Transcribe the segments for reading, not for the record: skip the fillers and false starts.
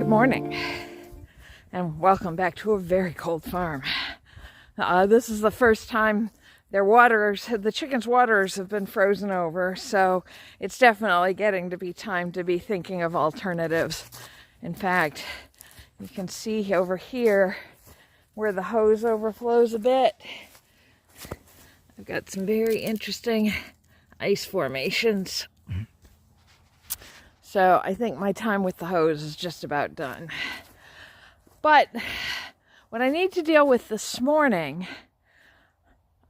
Good morning, and welcome back to a very cold farm. This is the first time the chickens' waters have been frozen over, so it's definitely getting to be time to be thinking of alternatives. In fact, you can see over here where the hose overflows a bit. I've got some very interesting ice formations. So I think my time with the hose is just about done. But what I need to deal with this morning,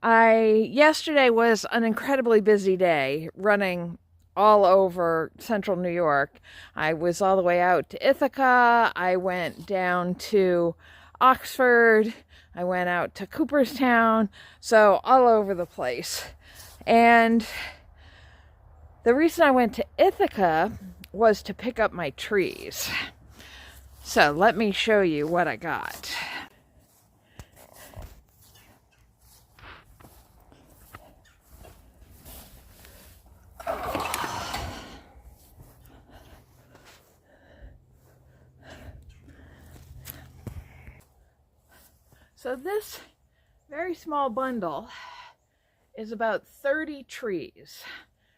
yesterday was an incredibly busy day running all over central New York. I was all the way out to Ithaca. I went down to Oxford. I went out to Cooperstown. So all over the place. And the reason I went to Ithaca was to pick up my trees. So let me show you what I got. So this very small bundle is about 30 trees,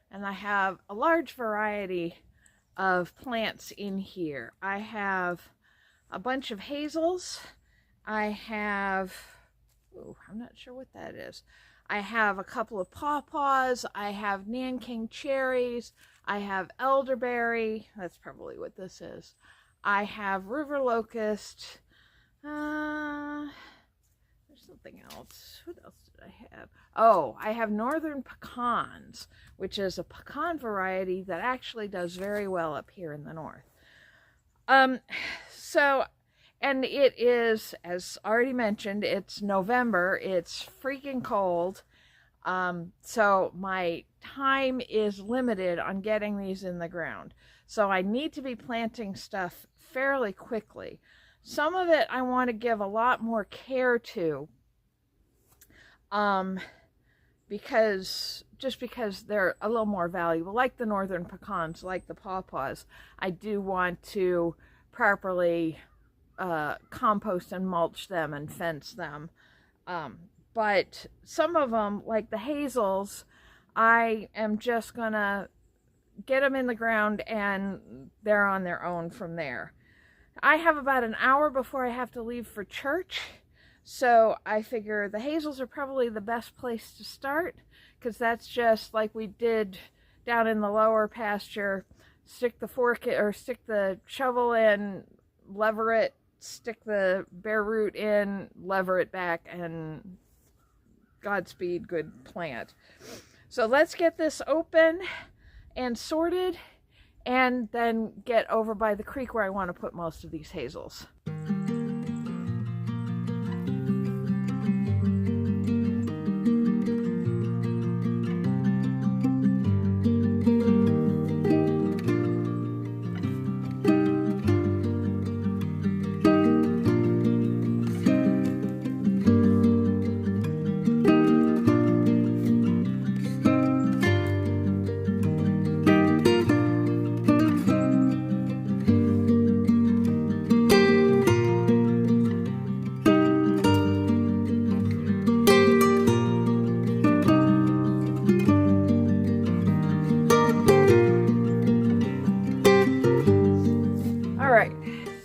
and I have a large variety of plants in here. I have a bunch of hazels. I have, I'm not sure what that is. I have a couple of pawpaws. I have Nanking cherries. I have elderberry. That's probably what this is. I have river locust. There's something else. What else did I have? Oh, I have northern pecans, which is a pecan variety that actually does very well up here in the north. And it is, as already mentioned, it's November. It's freaking cold. So my time is limited on getting these in the ground. So I need to be planting stuff fairly quickly. Some of it I want to give a lot more care to, because they're a little more valuable, like the northern pecans, like the pawpaws. I do want to properly compost and mulch them and fence them. But some of them, like the hazels, I am just gonna get them in the ground and they're on their own from there. I have about an hour before I have to leave for church. So I figure the hazels are probably the best place to start, because that's just like we did down in the lower pasture. Stick the shovel in, lever it, stick the bare root in, lever it back, and Godspeed, good plant. So let's get this open and sorted, and then get over by the creek where I want to put most of these hazels.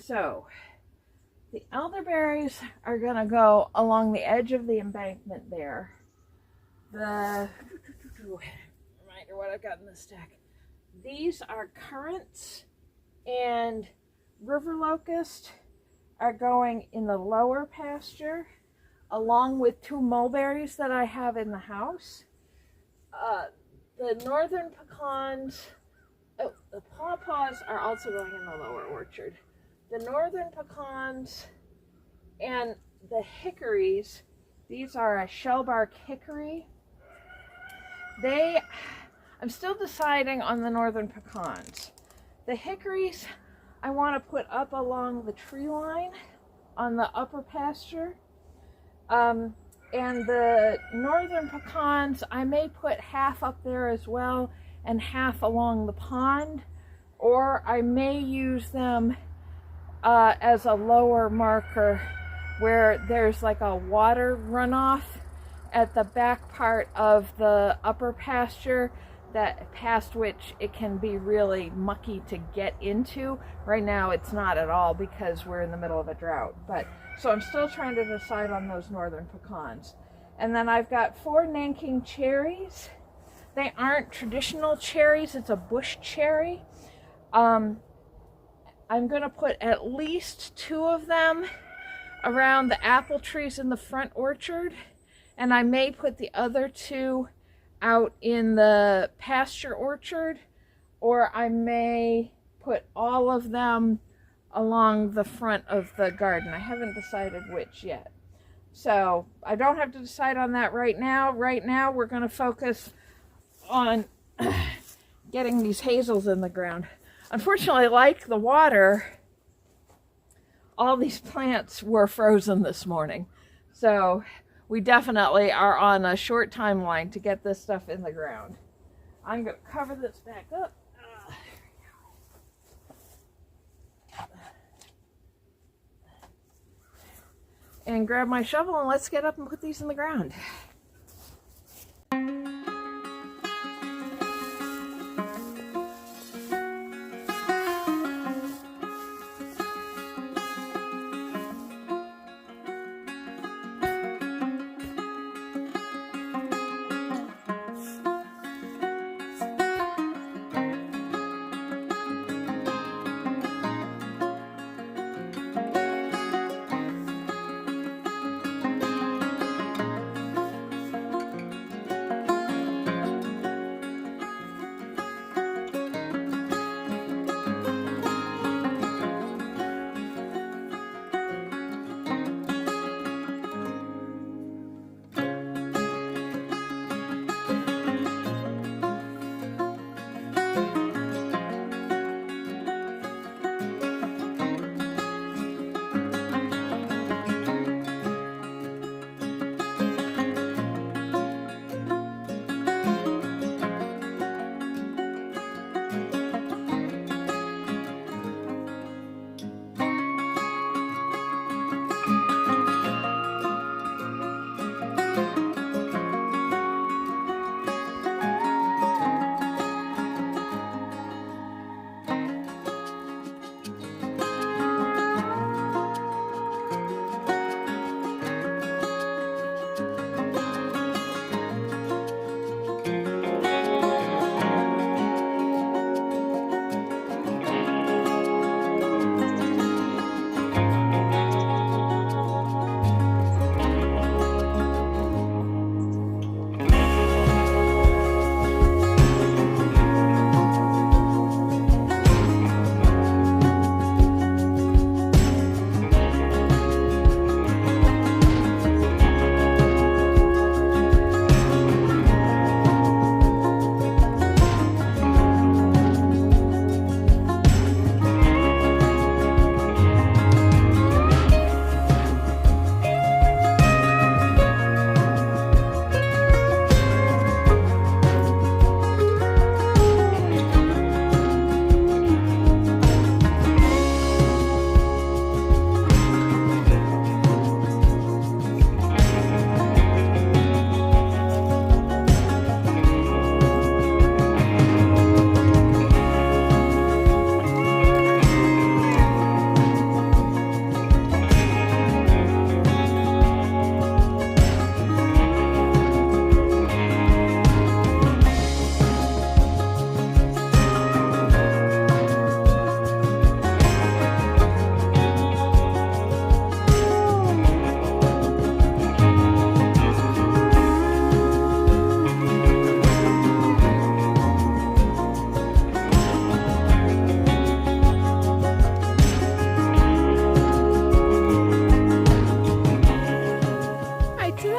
So the elderberries are going to go along the edge of the embankment there. Reminder what I've got in the stack. These are currants, and river locust are going in the lower pasture, along with 2 mulberries that I have in the house. The northern pecans, the pawpaws are also going in the lower orchard. The northern pecans and the hickories, these are a shellbark hickory. I'm still deciding on the northern pecans. The hickories I want to put up along the tree line on the upper pasture. And the northern pecans, I may put half up there as well and half along the pond, or I may use them as a lower marker where there's like a water runoff at the back part of the upper pasture, that past which it can be really mucky to get into. Right now it's not at all because we're in the middle of a drought. But so I'm still trying to decide on those northern pecans. And then I've got 4 Nanking cherries. They aren't traditional cherries, it's a bush cherry. I'm going to put at least 2 of them around the apple trees in the front orchard, and I may put the other 2 out in the pasture orchard, or I may put all of them along the front of the garden. I haven't decided which yet. So I don't have to decide on that right now. Right now we're going to focus on getting these hazels in the ground. Unfortunately, like the water, all these plants were frozen this morning. So we definitely are on a short timeline to get this stuff in the ground. I'm going to cover this back up. And grab my shovel and let's get up and put these in the ground.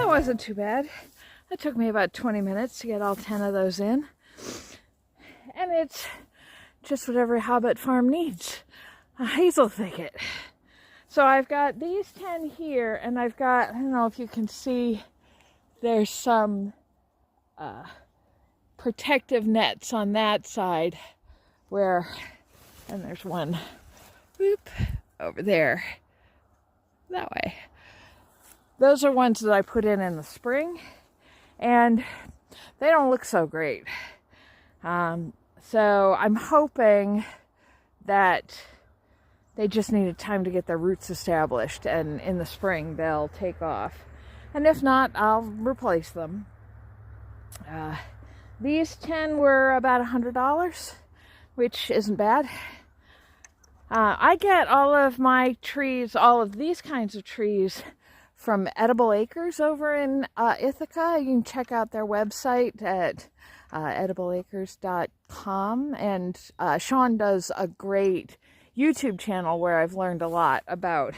Wasn't too bad. It took me about 20 minutes to get all 10 of those in. And it's just what every hobbit farm needs, a hazel thicket. So I've got these 10 here, and I've got, I don't know if you can see, there's some protective nets on that side where, and there's one, whoop, over there, that way. Those are ones that I put in the spring, and they don't look so great. So I'm hoping that they just needed time to get their roots established, and in the spring they'll take off. And if not, I'll replace them. These 10 were about $100, which isn't bad. I get all of my trees, all of these kinds of trees, from Edible Acres over in Ithaca. You can check out their website at edibleacres.com. And Sean does a great YouTube channel where I've learned a lot about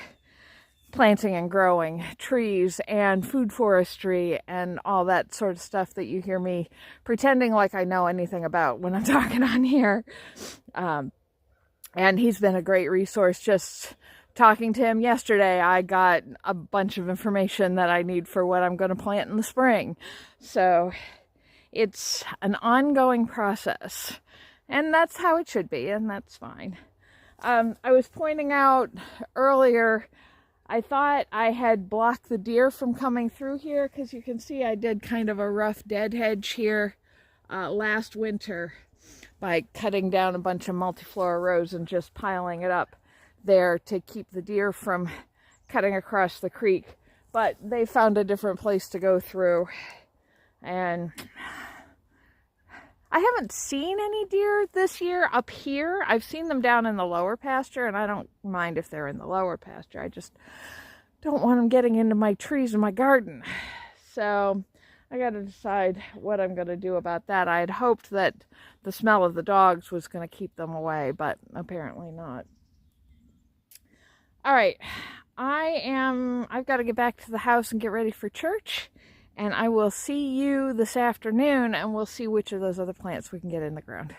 planting and growing trees and food forestry and all that sort of stuff that you hear me pretending like I know anything about when I'm talking on here. And he's been a great resource. Just talking to him yesterday, I got a bunch of information that I need for what I'm going to plant in the spring. So it's an ongoing process, and that's how it should be, and that's fine. I was pointing out earlier, I thought I had blocked the deer from coming through here, because you can see I did kind of a rough dead hedge here last winter by cutting down a bunch of multiflora rose and just piling it up there to keep the deer from cutting across the creek. But they found a different place to go through, and I haven't seen any deer this year up here. I've seen them down in the lower pasture, and I don't mind if they're in the lower pasture. I just don't want them getting into my trees in my garden. So I got to decide what I'm going to do about that. I had hoped that the smell of the dogs was going to keep them away, but apparently not. All right, I've got to get back to the house and get ready for church, and I will see you this afternoon, and we'll see which of those other plants we can get in the ground.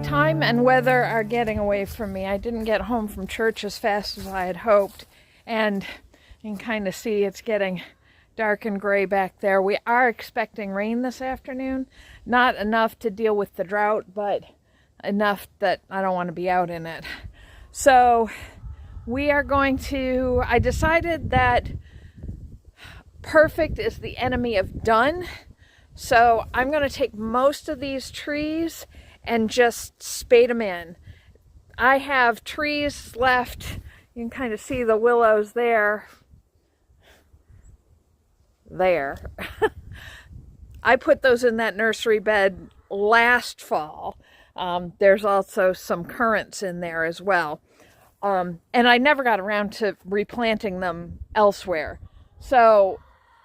Time and weather are getting away from me. I didn't get home from church as fast as I had hoped, and you can kind of see it's getting dark and gray back there. We are expecting rain this afternoon. Not enough to deal with the drought, but enough that I don't want to be out in it. So we are going to, I decided that perfect is the enemy of done. So I'm going to take most of these trees and just spade them in. I have trees left. You can kind of see the willows there. There. I put those in that nursery bed last fall. There's also some currants in there as well. And I never got around to replanting them elsewhere. So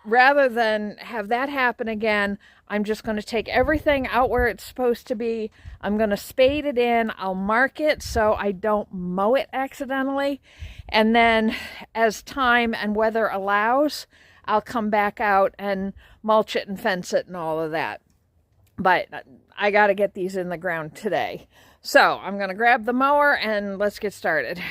rather than have that happen again, I'm just going to take everything out where it's supposed to be. I'm going to spade it in. I'll mark it so I don't mow it accidentally. And then as time and weather allows, I'll come back out and mulch it and fence it and all of that. But I got to get these in the ground today. So I'm going to grab the mower and let's get started.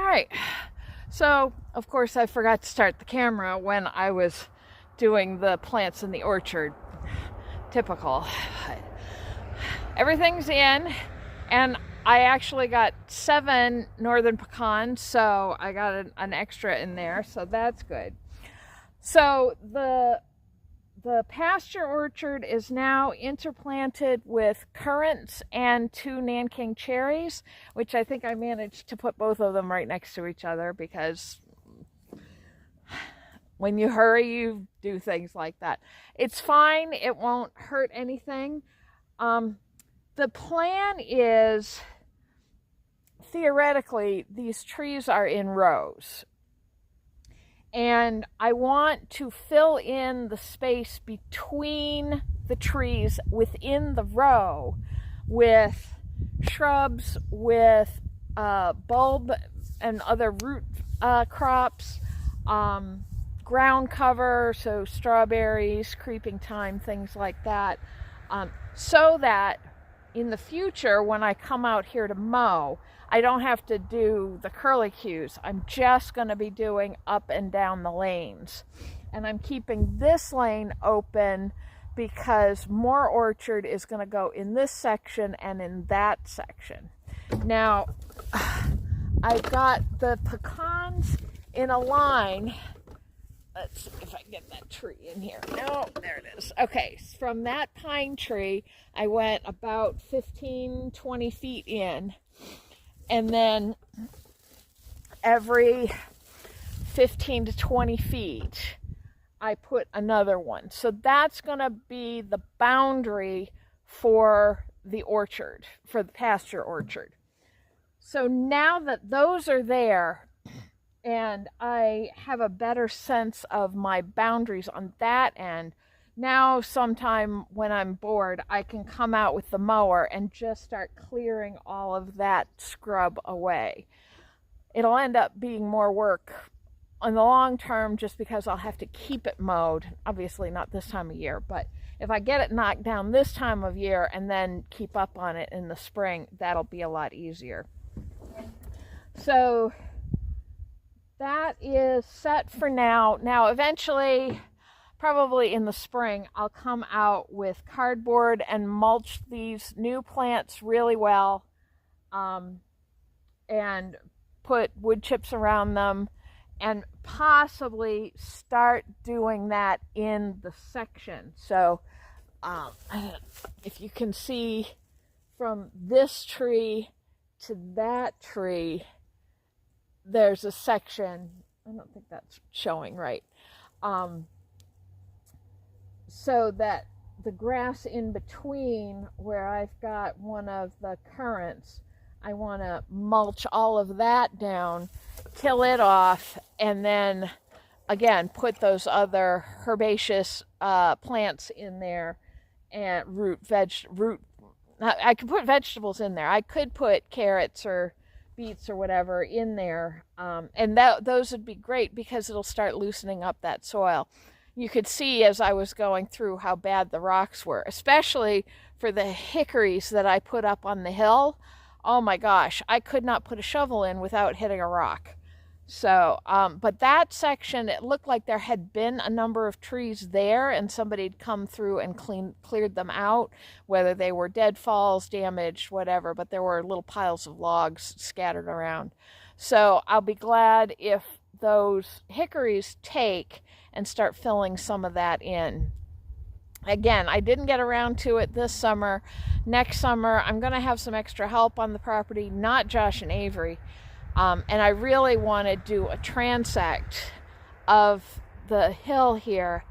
right. So, of course, I forgot to start the camera when I was doing the plants in the orchard. Typical. Everything's in, and I actually got 7 northern pecans, so I got an extra in there, so that's good. So the pasture orchard is now interplanted with currants and 2 Nanking cherries, which I think I managed to put both of them right next to each other, because when you hurry, you do things like that. It's fine. It won't hurt anything. The plan is, theoretically, these trees are in rows. And I want to fill in the space between the trees within the row with shrubs, with bulb and other root crops, ground cover, so strawberries, creeping thyme, things like that, so that in the future, when I come out here to mow, I don't have to do the curlicues. I'm just going to be doing up and down the lanes. And I'm keeping this lane open because more orchard is going to go in this section and in that section. Now, I've got the pecans in a line. Let's see if I can get that tree in here. No, there it is. Okay, from that pine tree, I went about 15-20 feet in. And then every 15 to 20 feet, I put another one. So that's going to be the boundary for the orchard, for the pasture orchard. So now that those are there, and I have a better sense of my boundaries on that end, now sometime when I'm bored, I can come out with the mower and just start clearing all of that scrub away. It'll end up being more work in the long term just because I'll have to keep it mowed. Obviously not this time of year, but if I get it knocked down this time of year and then keep up on it in the spring, that'll be a lot easier. So that is set for now. Now eventually, probably in the spring, I'll come out with cardboard and mulch these new plants really well, and put wood chips around them, and possibly start doing that in the section. So if you can see from this tree to that tree, there's a section. I don't think that's showing right. So that the grass in between where I've got one of the currants, I want to mulch all of that down, kill it off, and then again put those other herbaceous plants in there, and I could put vegetables in there. I could put carrots or beets or whatever in there, and those would be great because it'll start loosening up that soil. You could see as I was going through how bad the rocks were, especially for the hickories that I put up on the hill. Oh my gosh, I could not put a shovel in without hitting a rock. So, but that section, it looked like there had been a number of trees there and somebody had come through and cleared them out, whether they were deadfalls, damaged, whatever, but there were little piles of logs scattered around. So I'll be glad if those hickories take and start filling some of that in. Again, I didn't get around to it this summer. Next summer, I'm going to have some extra help on the property, not Josh and Avery. And I really want to do a transect of the hill here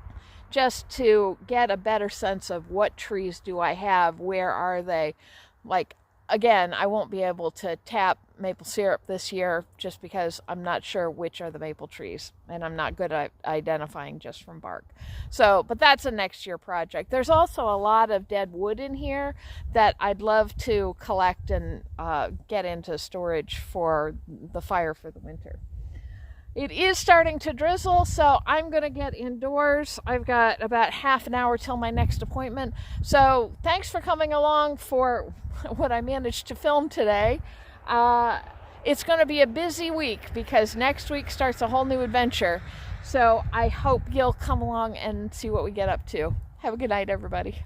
just to get a better sense of what trees do I have, where are they. Like, again, I won't be able to tap maple syrup this year just because I'm not sure which are the maple trees, and I'm not good at identifying just from bark. So, but that's a next year project. There's also a lot of dead wood in here that I'd love to collect and get into storage for the fire for the winter. It is starting to drizzle, so I'm going to get indoors. I've got about half an hour till my next appointment. So thanks for coming along for what I managed to film today. it's going to be a busy week because next week starts a whole new adventure. So I hope you'll come along and see what we get up to. Have a good night, everybody.